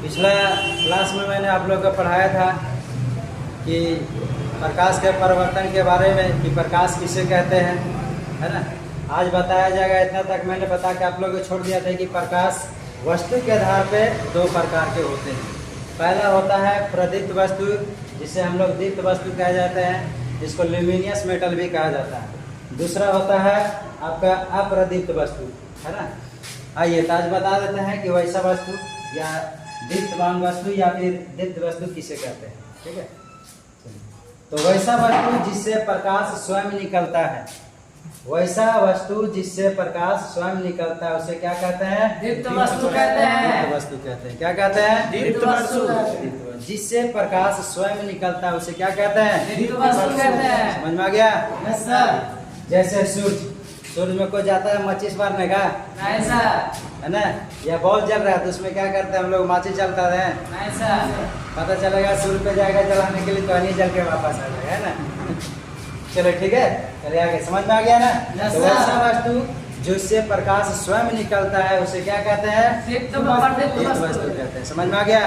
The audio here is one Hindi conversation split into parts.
पिछला क्लास में मैंने आप लोग को पढ़ाया था कि प्रकाश के परिवर्तन के बारे में कि प्रकाश किसे कहते हैं, है ना। आज बताया जाएगा। इतना तक मैंने बता के आप लोगों को छोड़ दिया था कि प्रकाश वस्तु के आधार पे दो प्रकार के होते हैं। पहला होता है प्रदीप्त वस्तु, जिसे हम लोग दीप्त वस्तु कहा जाते हैं, जिसको ल्यूमिनियस मेटल भी कहा जाता है। दूसरा होता है आपका अप्रदीप्त वस्तु, है ना। आइए तो आज बता देते हैं कि वैसा वस्तु या दीप्तमान वस्तु या फिर दीप्त वस्तु किसे कहते हैं, ठीक है। तो वैसा वस्तु जिससे प्रकाश स्वयं निकलता है, वैसा वस्तु जिससे प्रकाश स्वयं निकलता है उसे क्या कहते हैं? दीप्त वस्तु कहते हैं। दीप्त वस्तु कहते हैं। क्या कहते हैं? दीप्त वस्तु। जिससे प्रकाश स्वयं निकलता है उसे क्या कहते हैं? दीप्त वस्तु कहते हैं। समझ में आ गया? Yes sir. जैसे सूर्य में कोई जाता है माचिस मारने का, नहीं सर। है ना, या बॉल जल रहा है तो उसमें क्या करते हैं हम लोग? माचिस जलता है। नहीं सर। पता चलेगा सूर्य पे जाएगा जलाने के लिए तो नहीं जल के वापस आ जाएगा, है ना। चलो ठीक है, चलिए आगे। समझ में आ गया ना? तो वैसा वस्तु जिससे प्रकाश स्वयं निकलता है उसे क्या कहते हैं? दीप्त वस्तु कहते हैं। समझ में आ गया?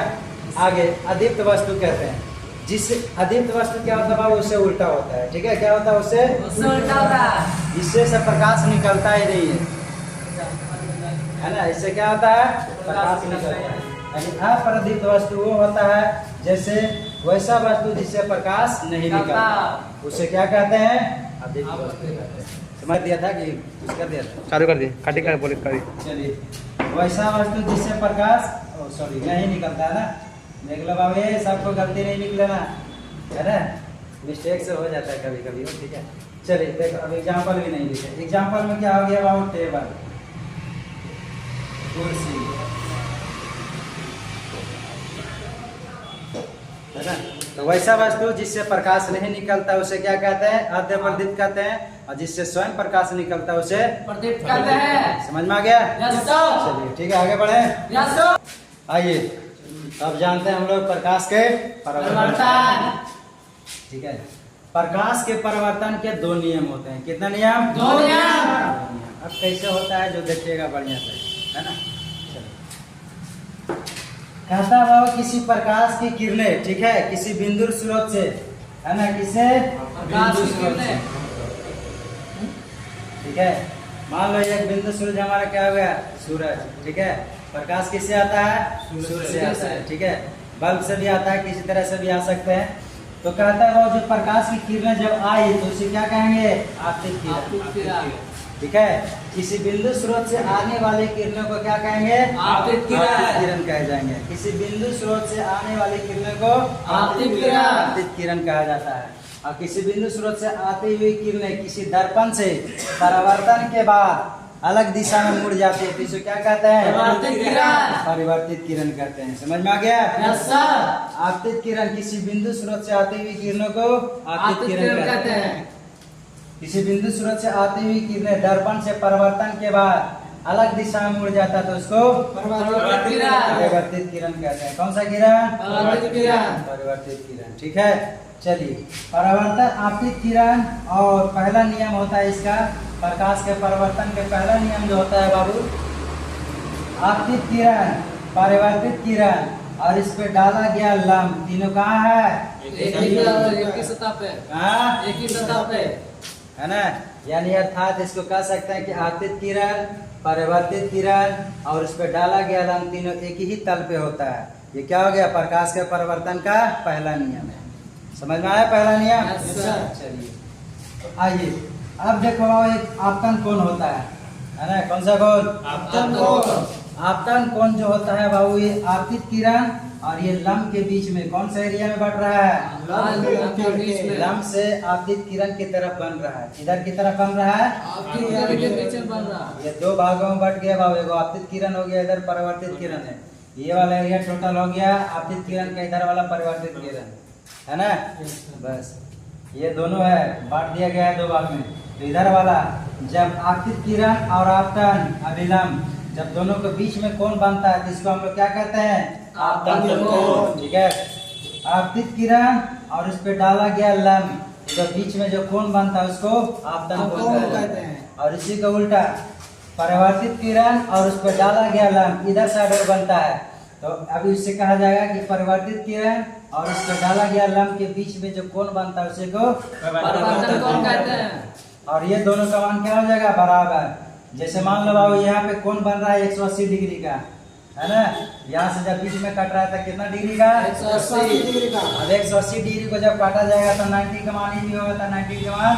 आगे अदीप्त वस्तु कहते हैं। जिससे अदीप्त वस्तु क्या होता है? उससे उल्टा होता है, ठीक है। क्या होता है? उससे उल्टा होता है। इससे से प्रकाश निकलता ही नहीं है ना। इससे क्या होता है? प्रकाश निकलता है। अप्रदीप्त वस्तु वो होता है जैसे वैसा वस्तु जिससे प्रकाश नहीं निकलता, उसे क्या कहते हैं? अदीप्त वस्तु कहते हैं। समझ दिया था कि कुछ कर दिया था? चालू कर दिए, काटी कर बोले करी। चलिए, वैसा वस्तु जिससे प्रकाश नहीं निकलता है ना। देख लो बाबू, ये सबको गलती नहीं निकले ना, है ना। मिस्टेक से हो जाता है कभी कभी, ठीक है। चलिए देखो, अब एग्जाम्पल भी नहीं लिखे। एग्जाम्पल में क्या हो गया बाबू? टेबल, कुर्सी, है ना। तो वैसा वस्तु जिससे प्रकाश नहीं निकलता उसे क्या कहते हैं? अप्रदीप्त कहते हैं। और जिससे स्वयं प्रकाश निकलता है उसे प्रदीप्त कहते हैं। समझ में आ गया? Yes sir. चलिए ठीक है, आगे बढ़े। Yes sir. आइए अब जानते हैं हम लोग प्रकाश के परिवर्तन, ठीक है। प्रकाश के परिवर्तन के दो नियम होते हैं। कितना नियम? दो नियम। अब कैसे होता है जो देखिएगा बढ़िया से, है ना। कहता है बाबा किसी प्रकाश की किरणें, ठीक है, किसी बिंदु स्रोत से, है ना, किसे बिंदु स्रोत से, ठीक है। मान लो एक बिंदु सूरज हमारा क्या हो गया? सूरज, ठीक है। प्रकाश किससे आता है? सूरज से आता है, ठीक है। बल्ब से भी आता है, किसी तरह से भी आ सकते हैं। तो कहता है वो जो प्रकाश की किरणें जब आई तो उसे क्या कहेंगे? आपतित किरण, ठीक है। किसी बिंदु स्रोत से आने वाली किरणों को क्या कहेंगे? आपतित किरण कहे जाएंगे। किसी बिंदु स्रोत से आने वाली किरणों को आपतित किरण कहा जाता है। और किसी बिंदु स्रोत से आती हुई किरणें किसी दर्पण से परिवर्तन के बाद अलग दिशा में मुड़ जाती है तो इसे क्या कहते हैं? परिवर्तित किरण कहते हैं। समझ में आ गया? Yes sir. आपतित किरण किसी बिंदु स्रोत से आती हुई किरणों को आपतित किरण कहते हैं। किसी बिंदु स्रोत से आती हुई किरणें दर्पण से परिवर्तन के बाद अलग दिशा में मुड़ जाता है तो उसको परिवर्तित किरण कहते हैं। कौन सा किरण? परिवर्तित किरण, ठीक है। चलिए, परिवर्तन आपतित किरण और पहला नियम होता है इसका प्रकाश के परिवर्तन के पहला नियम जो होता है बाबू, आपतित किरण, परिवर्तित किरण और इस पे डाला गया लंब, तीनों कहाँ है? एक ही सतह पे। हाँ, एक ही सतह पे, है ना। यानी अर्थात इसको कह सकते हैं कि आपतित किरण, परिवर्तित किरण और उस पर डाला गया लंब तीनों एक ही तल पे होता है। ये क्या हो गया? प्रकाश के परिवर्तन का पहला नियम है। समझ में आया पहला नियम? Yes sir. चलिए आइए अब देखो एक आपतन कोण होता है ना। कौन सा कोण? आपतन कोण। आपतन कोण जो होता है बाबू, ये आपतित किरण और ये लंब के बीच में कौन सा एरिया में बढ़ रहा है? लंब से आपतित किरण की तरफ बन रहा है। इधर की तरफ बन रहा है, ये दो भागों में बढ़ गया बाबू। एगो आपतित किरण हो गया, इधर परिवर्तित किरण है। ये वाला एरिया टोटल हो गया आपतित किरण का, इधर वाला परिवर्तित किरण, है ना। बस ये दोनों है, बांट दिया गया है दो भाग में। तो इधर वाला जब आपतित किरण और आपतन अभिलंब जब दोनों के बीच में कोण बनता है तो इसको हम लोग क्या कहते हैं? आपतन कोण, ठीक है। आपतित किरण और इस पे डाला गया लंब, जो बीच में जो कोण बनता है उसको आपतन कोण कहते हैं। और इसी का उल्टा परिवर्तित किरण और उस पर डाला गया लंब इधर साइड और बनता है तो अभी उससे कहा जाएगा कि परिवर्तित किरण और उस पर डाला गया लंब के बीच में जो कोण बनता है उसे को परिवर्तन कोण कहते हैं। और ये दोनों का मान क्या हो जाएगा बराबर। जैसे मान लो बाबू यहाँ पे कोण बन रहा है 180 डिग्री का, है ना। यहाँ से जब बीच में कट रहा था कितना डिग्री का 180 डिग्री का। अब 180 डिग्री को जब काटा जाएगा तो 90 का मान ही नहीं होगा, तो 90 का मान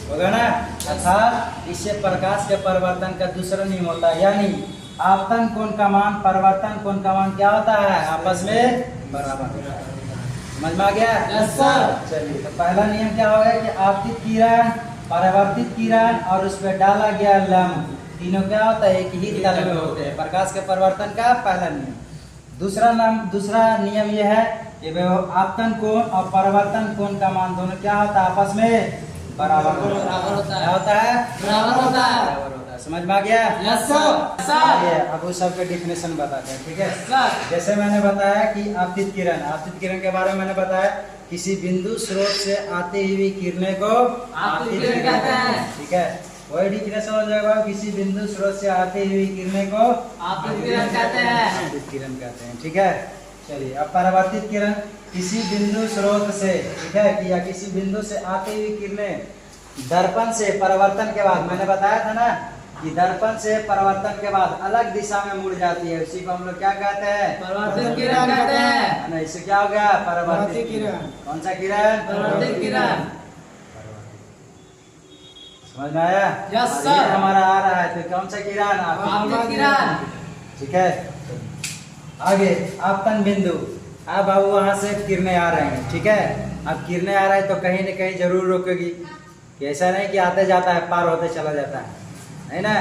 होगा ना। अर्थात इससे प्रकाश के परिवर्तन का दूसरा नियम होता है, यानी आपतन कोण का मान परिवर्तन कोण का मान क्या होता है आपस में बराबर। समझ में आ गया? Yes sir. चलिए तो पहला नियम क्या होगा कि आपतित किरण परावर्तित किरण और उस पर डाला गया लंब तीनों क्या होता है एक ही तल में होते हैं। प्रकाश के परिवर्तन का पहला नियम। दूसरा नियम यह है कि आपतन कोण और परावर्तन कोण का मान दोनों क्या होता है आपस में बराबर होता है। क्या होता है? बराबर होता है। बराबर होता है। समझ में आ गया? Yes sir. आइए अब उस सब के डिफिनेशन बताते हैं, ठीक है। सर। जैसे मैंने बताया कि आपतित किरण के बारे में मैंने बताया किसी बिंदु स्रोत से आती हुई किरणें को आपतित किरण कहते हैं। ठीक है, वही डिफिनेशन हो जाएगा किसी बिंदु स्रोत से आती हुई किरणें को आपतित किरण कहते हैं। आपतित किरण कहते हैं, ठीक है। चलिए अब परावर्तित किरण किसी बिंदु स्रोत से, ठीक है, कि या किसी बिंदु से आती हुई किरणें दर्पण से परिवर्तन के बाद, मैंने बताया था ना कि दर्पण से परिवर्तन के बाद अलग दिशा में मुड़ जाती है, उसी को हम लोग क्या कहते हैं परिवर्तित किरण कहते हैं। है ना। इससे क्या हो गया परावर्तित किरण। कौन सा किरण? परिवर्तित किरण। समझ में आया? यस और सर। ये हमारा आ रहा है तो कौन सा किरण? आपतित किरण। ठीक है। आगे आपतन बिंदु। अब बाबू वहां से किरणें आ रहे हैं, ठीक है। अब किरणें आ रहे हैं तो कहीं न कहीं जरूर रोकेगी, कि ऐसा नहीं कि आते जाता है पार होते चला जाता है ना।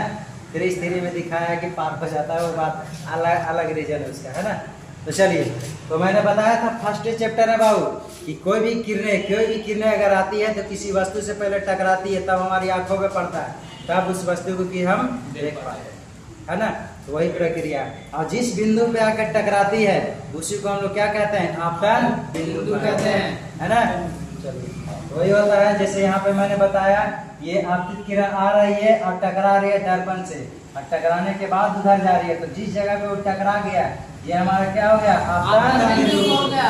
थ्री में दिखाया है कि पार हो जाता है, वो बात अलग अलग रीजन है उसका, है ना। तो चलिए, तो मैंने बताया था फर्स्ट चैप्टर है बाबू कि कोई भी किरणें अगर आती है तो किसी वस्तु से पहले टकराती है, तब हमारी आंखों में पड़ता है, तब उस वस्तु को कि हम देख पाते हैं, है ना। तो वही प्रक्रिया। और जिस बिंदु पे आकर टकराती है उसी को हम लोग क्या कहते हैं आपतन बिंदु कहते हैं, है ना। चलिए वही होता है जैसे यहाँ पे मैंने बताया ये आपतित किरण आ रही है और टकरा रही है दर्पण से, और टकराने के बाद उधर जा रही है, तो जिस जगह पे वो टकरा गया ये हमारा क्या हो गया आपतन बिंदु हो गया।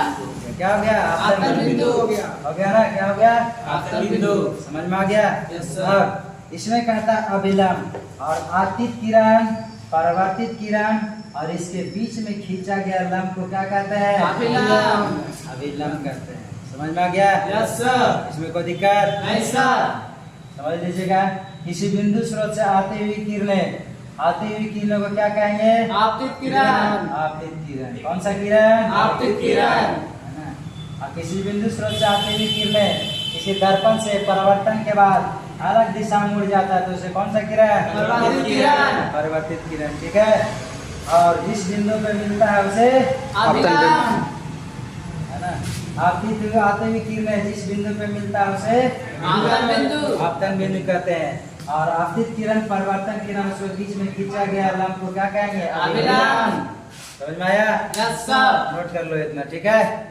क्या हो गया? आपतन बिंदु हो गया। हो गया ना। क्या हो गया? आपतन बिंदु। समझ में आ गया? Yes sir. अब इसमें कहता है अभिलंब और आपतित किरण परावर्तित किरण और इसके बीच में खींचा गया लंब को क्या कहते हैं? अभिलंब कहते हैं। समझ में आ गया? Yes sir. इसमें कोई दिक्कत नहीं सर। समझ लीजिएगा। किसी बिंदु स्रोत से आती हुई किरणों को क्या कहेंगे? आपतित किरण। आपतित किरण। कौन सा किरण? आपतित किरण। है ना। और किसी बिंदु स्रोत से आती हुई किरणें किसी दर्पण से परिवर्तन के बाद अलग दिशा में मुड़ जाता है तो उसे कौन सा किरण? परिवर्तित किरण। परिवर्तित किरण, ठीक है। और जिस बिंदु पे मिलता है उसे अभिलंब। है ना। आपतित आते हुए किरणें जिस बिंदु पे मिलता है उसे आपतन बिंदु। आपतन बिंदु कहते हैं। और आपतित किरण परिवर्तन किरण उसके बीच में खींचा गया लंब को क्या कहेंगे? अभिलंब। समझ में आया? Yes sir. नोट कर लो इतना, ठीक है।